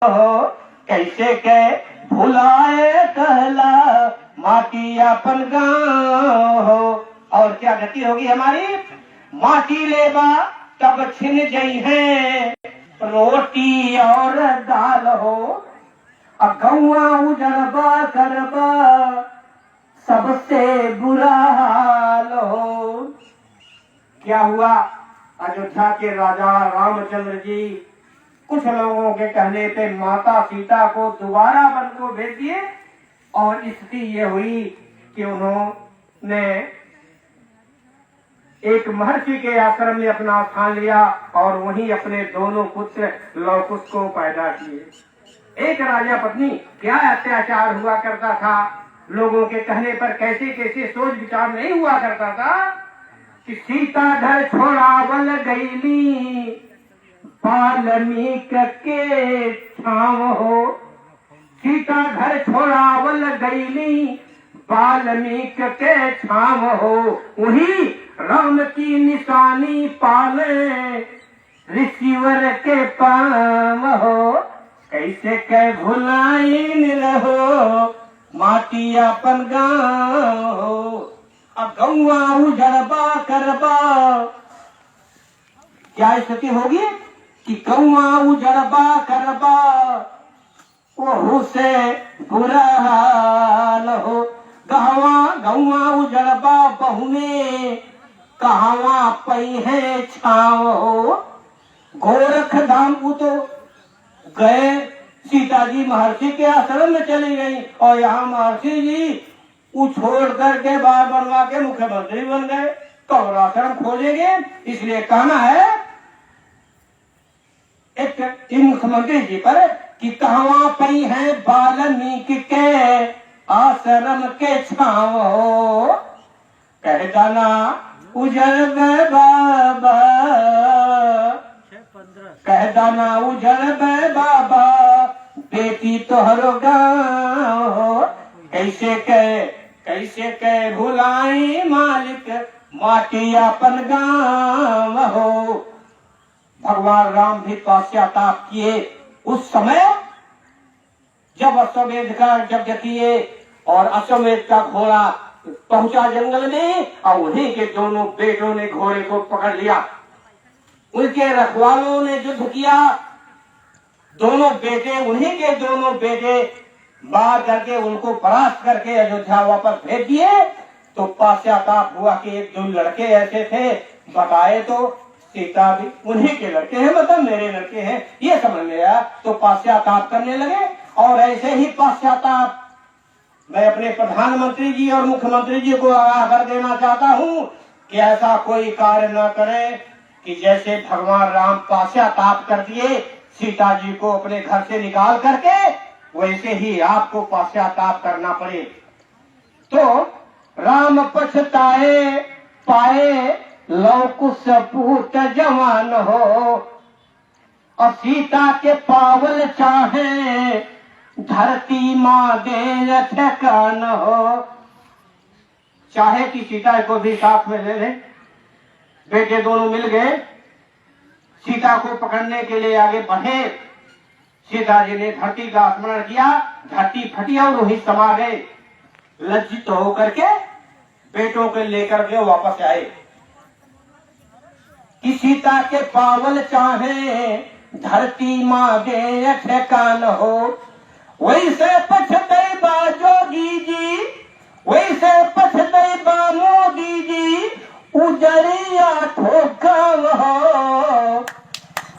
हो, कैसे के भुलाए कहला माटी अपन गाँव हो। और क्या गति होगी हमारी, माटी लेबा तब छिन गई है रोटी और दाल हो। अब गौआ उजड़बा करबा सबसे बुरा हाल हो। क्या हुआ, अयोध्या के राजा रामचंद्र जी कुछ लोगों के कहने पे माता सीता को दोबारा वन को भेज दिए और स्थिति ये हुई कि उन्होंने एक महर्षि के आश्रम में अपना स्थान लिया और वहीं अपने दोनों पुत्र लव कुश को पैदा किए। एक राजा पत्नी क्या अत्याचार हुआ करता था, लोगों के कहने पर कैसे कैसे सोच विचार नहीं हुआ करता था कि सीता घर छोड़ावल गईली वाल्मीक के छाव हो। सीता घर छोड़ावल गईली वाल्मीक के छाव हो। वही राम की निशानी पाले ऋषिवर के पाम हो। कैसे के भुलाई रहो माटी अपन गाँव हो। अब गौआ उजड़बा करबा क्या स्थिति होगी कि गौआ उजड़बा करबा ओहू से बुरा हाल हो। गौआ उजड़बा बहुने कहवा पई है छाव हो। गोरख धाम को तो गए, सीता जी महर्षि के आश्रम में चली गई और यहाँ महर्षि जी वो छोड़ करके बार बनवा के मुख्यमंत्री बन गए, तो और आश्रम खोजेंगे। इसलिए कहना है एक मुख्यमंत्री जी पर कि कहवा पई है वाल्मीकि के आश्रम के छाव हो। कह जाना उजड़ बाबा, कह जाना उजड़ बाबा बेटी तोहरो गाँव हो। कैसे के भुलाई मालिक माटी अपन गाँव हो। भगवान राम भी पश्चाताप किए उस समय जब अश्वमेध का यज्ञ किए और अश्वमेध का घोड़ा पहुंचा जंगल में और उन्हीं के दोनों बेटों ने घोड़े को पकड़ लिया। उनके रखवालों ने युद्ध किया, दोनों बेटे उन्हीं के दोनों बेटे मार करके उनको परास्त करके अयोध्या वापस भेज दिए। तो पश्चाताप हुआ कि एक दो लड़के ऐसे थे बताए तो सीता भी उन्हीं के लड़के हैं, मतलब मेरे लड़के हैं, ये समझ में आया तो पश्चाताप करने लगे। और ऐसे ही पश्चाताप मैं अपने प्रधानमंत्री जी और मुख्यमंत्री जी को आगाह कर देना चाहता हूँ कि ऐसा कोई कार्य न करें कि जैसे भगवान राम पश्चाताप कर दिए सीता जी को अपने घर से निकाल करके, वैसे ही आपको पश्चाताप करना पड़े। तो राम पछताए पाए लव कुश पूत जवान हो। और सीता के पावल चाहे धरती माँ दे ठिकान हो। चाहे कि सीता को भी साथ में ले ले, बेटे दोनों मिल गए, सीता को पकड़ने के लिए आगे बढ़े। सीता जी ने धरती का स्मरण किया, धरती फटी और वही समा गए। लज्जित होकर के बेटों को लेकर के वापस आए कि सीता के पावल चाहे धरती माँ दे ठिकान हो। वैसे पछतई बा जोगी जी, वैसे पछतई बा मोदी जी उजड़िया ठोकाव हो।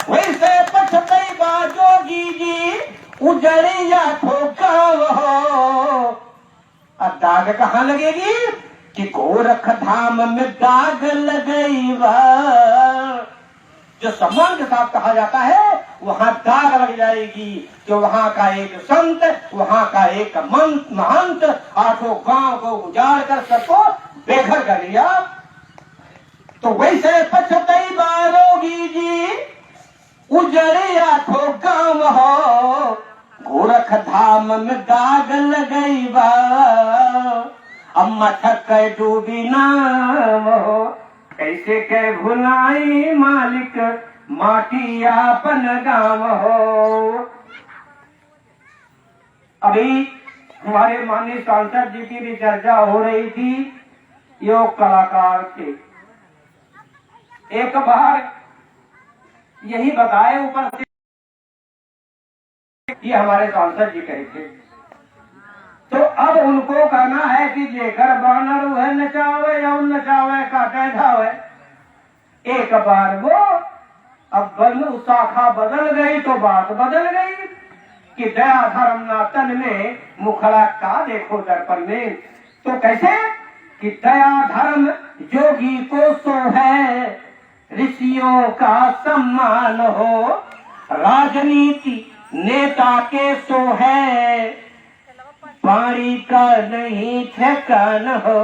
वैसे पछतई बा जोगी जी उजड़िया ठोकाव हो। अब दाग कहाँ लगेगी कि गोरख धाम में दाग लगई बा। जो सम्मान के साथ कहा जाता है वहाँ दाग लग जाएगी। जो वहाँ का एक संत, वहाँ का एक महंत आठों गांव को उजाड़ कर सबको बेघर कर लिया। तो वैसे पछतई बारोगी जी उजड़े आठों गांव हो। गोरख धाम में दाग लगई बा अम्मा थक डूबी नाम हो। कैसे के भुलाई मालिक माटी अपन गाँव हो। अभी हमारे माननीय सांसद जी की भी चर्चा हो रही थी योग कलाकार के। एक बार यही बताए ऊपर से ये हमारे सांसद जी कहे थे, तो अब उनको कहना है कि जेकर बानर वह नचावे या नचावे काटे धावे। एक बार वो अब बनु शाखा बदल गई तो बात बदल गई कि दया धर्म ना तन में मुखड़ा का देखो दर्पण में। तो कैसे कि दया धर्म जोगी को सो है, ऋषियों का सम्मान हो, राजनीति नेता के सो है, पानी का नहीं ठिकान हो।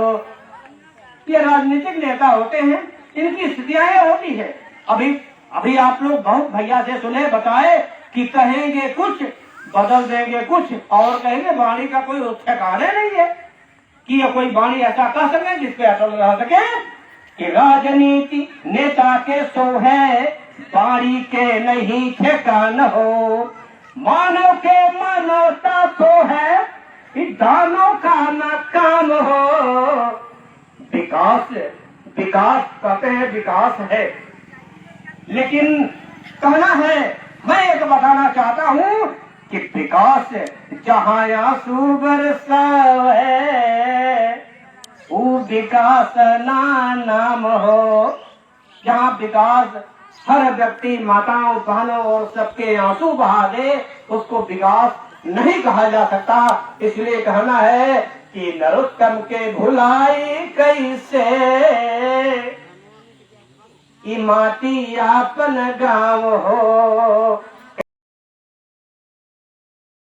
ये राजनीतिक नेता होते हैं, इनकी स्थितियां होती है। अभी आप लोग बहुत भैया से सुने बताए कि कहेंगे कुछ बदल देंगे कुछ, और कहेंगे वाणी का कोई ठिकाने नहीं है कि ये कोई वाणी ऐसा कह सके जिसपे अटल रह सके कि राजनीति नेता के सो है, वाणी के नहीं ठिकान हो, मानव के मानवता सो है, दानों का न काम हो। विकास विकास कहते हैं विकास है, लेकिन कहना है, मैं एक बताना चाहता हूँ कि विकास जहाँ आंसू बरसावे वो विकास ना नाम हो। जहाँ विकास हर व्यक्ति माताओं बहनों और सबके आंसू बहा दे उसको विकास नहीं कहा जा सकता। इसलिए कहना है कि नरोत्तम के भुलाई कैसे, ई माटी आपन गाँव हो,